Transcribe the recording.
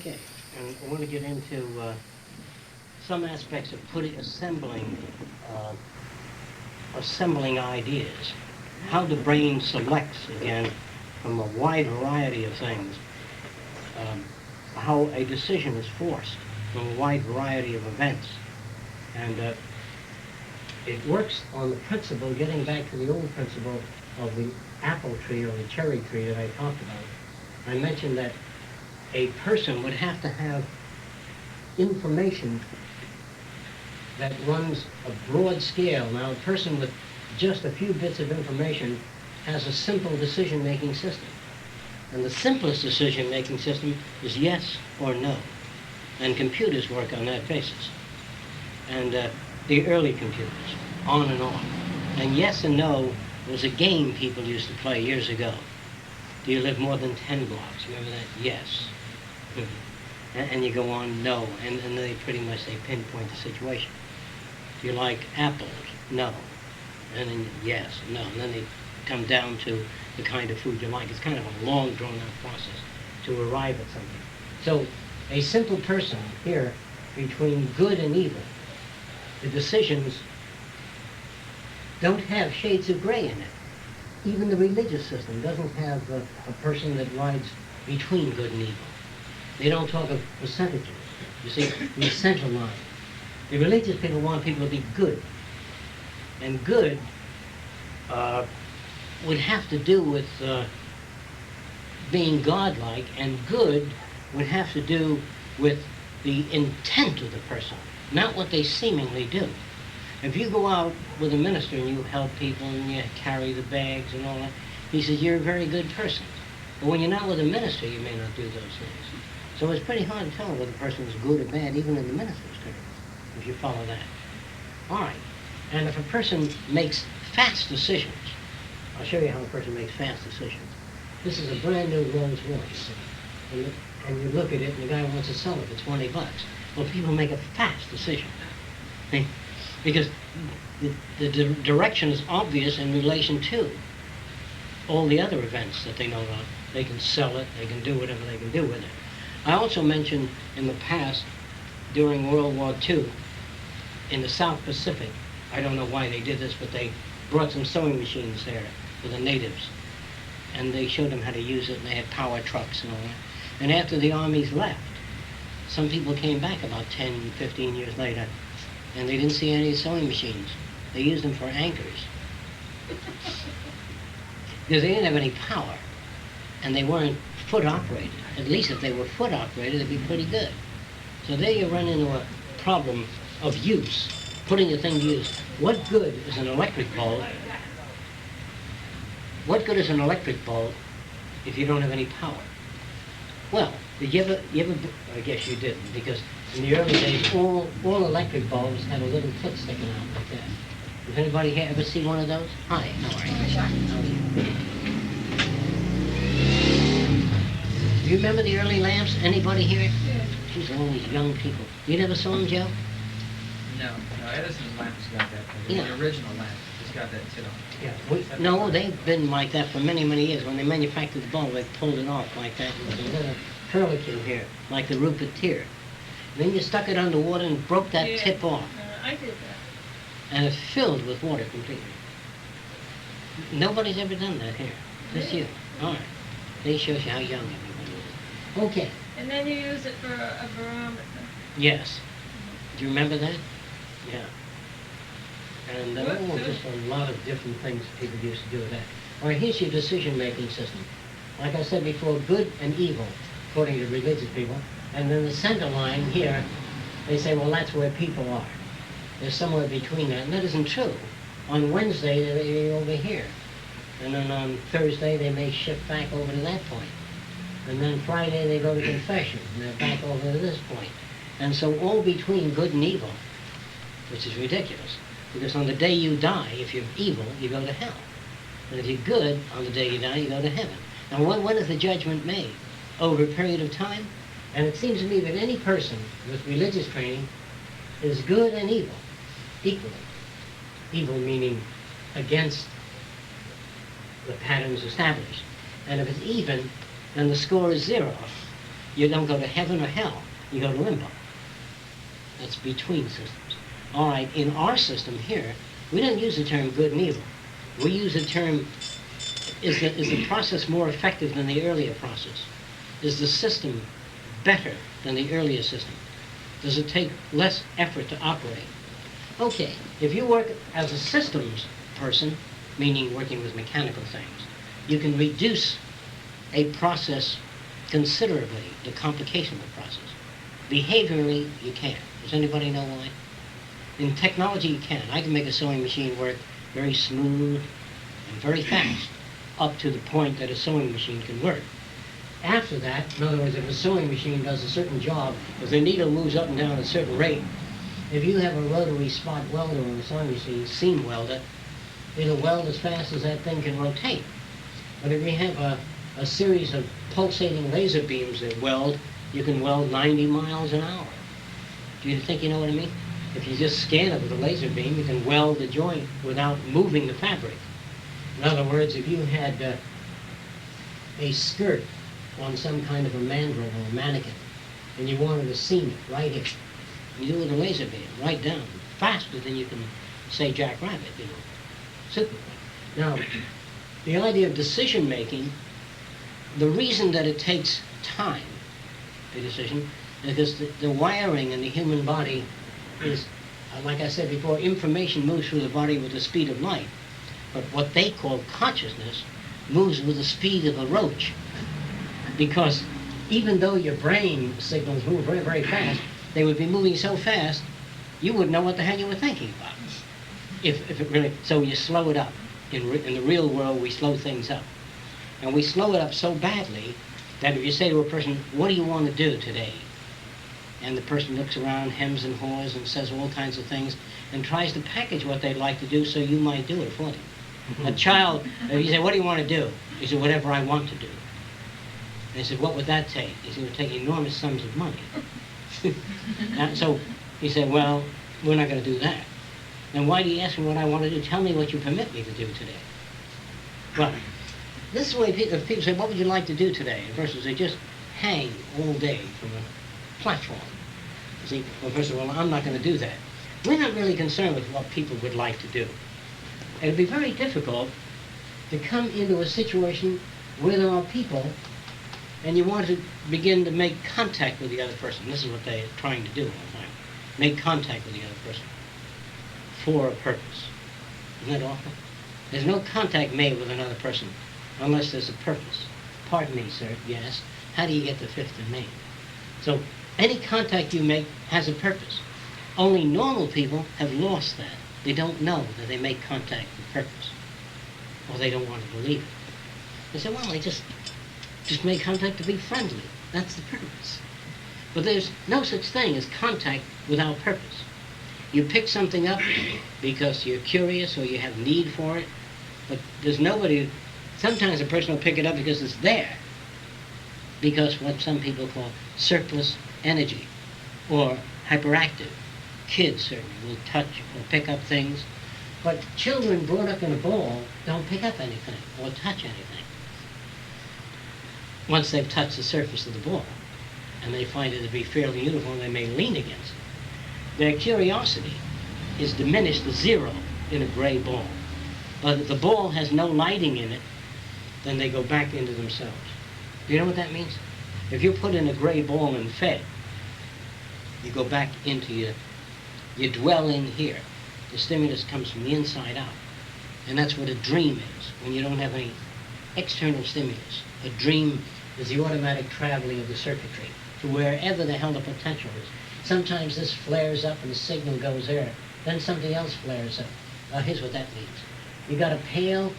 Okay, and I want to get into some aspects of assembling ideas. How the brain selects, again, from a wide variety of things. How a decision is forced from a wide variety of events. And it works on the principle, getting back to the old principle of the apple tree or the cherry tree that I talked about. I mentioned that a person would have to have information that runs a broad scale. Now, a person with just a few bits of information has a simple decision-making system. And the simplest decision-making system is yes or no. And computers work on that basis. And the early computers, on and off. And yes and no was a game people used to play years ago. Do you live more than 10 blocks? Remember that? Yes. And you go on, no. And then they pretty much, they pinpoint the situation. Do you like apples? No. And then yes, no. And then they come down to the kind of food you like. It's kind of a long, drawn-out process to arrive at something. So a simple person here, between good and evil, the decisions don't have shades of gray in it. Even the religious system doesn't have a person that lies between good and evil. They don't talk of percentages. You see, the center line. The religious people want people to be good. And good would have to do with being godlike, and good would have to do with the intent of the person, not what they seemingly do. If you go out with a minister and you help people and you carry the bags and all that, he says, you're a very good person. But when you're not with a minister, you may not do those things. So it's pretty hard to tell whether the person is good or bad, even in the minister's terms, if you follow that. All right. And if a person makes fast decisions, I'll show you how a person makes fast decisions. This is a brand new Rolls Royce. And you look at it and the guy wants to sell it for 20 bucks. Well, people make a fast decision. Because the direction is obvious in relation to all the other events that they know about. They can sell it, they can do whatever they can do with it. I also mentioned in the past, during World War II, in the South Pacific, I don't know why they did this, but they brought some sewing machines there for the natives. And they showed them how to use it, and they had power trucks and all that. And after the armies left, some people came back about 10, 15 years later, and they didn't see any sewing machines. They used them for anchors. Because they didn't have any power, and they weren't foot operated. At least if they were foot operated, they'd be pretty good. So there you run into a problem of use, putting a thing to use. What good is an electric bulb? What good is an electric bulb if you don't have any power? Well, did you ever, I guess you didn't, because in the early days, all electric bulbs had a little foot sticking out like that. Does anybody here ever see one of those? Hi, how are you? Hi, Jacque. How are you? Do you remember the early lamps? Anybody here? Yeah. These are all these young people. You never saw them, Joe? No, Edison's lamps got that. Yeah. The original lamp just got that tip on it. Yeah. No, they've been like that for many, many years. When they manufactured the bulb, they pulled it off like that. There was a little curlicue here, like the Rupert tear. Then you stuck it underwater and broke that tip off. I did that. And it filled with water completely. Nobody's ever done that here. Just you. All right. That shows you how young everybody is. Okay. And then you use it for a barometer. Yes. Do you remember that? Yeah. And Good. just a lot of different things people used to do with that. All right, here's your decision-making system. Like I said before, good and evil, according to religious people. And then the center line here, they say, well, that's where people are. They're somewhere between that. And that isn't true. On Wednesday, they're over here. And then on Thursday, they may shift back over to that point. And then Friday, they go to confession, and they're back over to this point. And so all between good and evil, which is ridiculous, because on the day you die, if you're evil, you go to hell. And if you're good, on the day you die, you go to heaven. Now, when is the judgment made? Over a period of time? And it seems to me that any person with religious training is good and evil, equally. Evil meaning against the patterns established. And if it's even, then the score is 0. You don't go to heaven or hell. You go to limbo. That's between systems. All right, in our system here, we don't use the term good and evil. We use the term, is the process more effective than the earlier process? Is the system better than the earlier system? Does it take less effort to operate? Okay, if you work as a systems person, meaning working with mechanical things, you can reduce a process considerably, the complication of the process. Behaviorally, you can't. Does anybody know why? In technology, you can. I can make a sewing machine work very smooth and very fast, up to the point that a sewing machine can work. After that, in other words, if a sewing machine does a certain job, if the needle moves up and down at a certain rate, if you have a rotary spot welder on the sewing machine, seam welder, it'll weld as fast as that thing can rotate. But if you have a series of pulsating laser beams that weld, you can weld 90 miles an hour. Do you think you know what I mean? If you just scan it with a laser beam, you can weld the joint without moving the fabric. In other words, if you had a skirt on some kind of a mandrel or a mannequin, and you wanted to seam it right here, you do it with a laser beam, right down, faster than you can say Jackrabbit, you know. Simple. Now, the idea of decision making, the reason that it takes time, the decision, because the wiring in the human body is, like I said before, information moves through the body with the speed of light. But what they call consciousness moves with the speed of a roach. Because even though your brain signals move very, very fast, they would be moving so fast, you wouldn't know what the hell you were thinking about. If it really, so you slow it up. In the real world, we slow things up. And we slow it up so badly that if you say to a person, what do you want to do today? And the person looks around, hems and haws, and says all kinds of things, and tries to package what they'd like to do so you might do it for them. A child, you say, what do you want to do? He said, whatever I want to do. And he said, what would that take? He said, it would take enormous sums of money. So he said, well, we're not going to do that. Then why do you ask me what I want to do? Tell me what you permit me to do today. Well, this is the way if people say, what would you like to do today? Versus they just hang all day from a platform. You see, well, first of all, I'm not going to do that. We're not really concerned with what people would like to do. It would be very difficult to come into a situation where there are people and you want to begin to make contact with the other person. This is what they're trying to do all the time. Make contact with the other person for a purpose. Isn't that awful? There's no contact made with another person unless there's a purpose. Pardon me, sir, yes. How do you get the Fifth and Main? So any contact you make has a purpose. Only normal people have lost that. They don't know that they make contact with purpose. Or they don't want to believe it. They say, well, I just make contact to be friendly. That's the purpose. But there's no such thing as contact without purpose. You pick something up because you're curious or you have need for it, but there's nobody. Sometimes a person will pick it up because it's there, because what some people call surplus energy or hyperactive. Kids certainly will touch or pick up things, but children brought up in a ball don't pick up anything or touch anything. Once they've touched the surface of the ball and they find it to be fairly uniform, they may lean against it. Their curiosity is diminished to zero in a gray ball. But if the ball has no lighting in it, then they go back into themselves. Do you know what that means? If you put in a gray ball and fed, you go back into you dwell in here. The stimulus comes from the inside out. And that's what a dream is, when you don't have any external stimulus. A dream is the automatic traveling of the circuitry to wherever the hell the potential is. Sometimes this flares up and the signal goes there. Then something else flares up. Here's what that means. You got a pail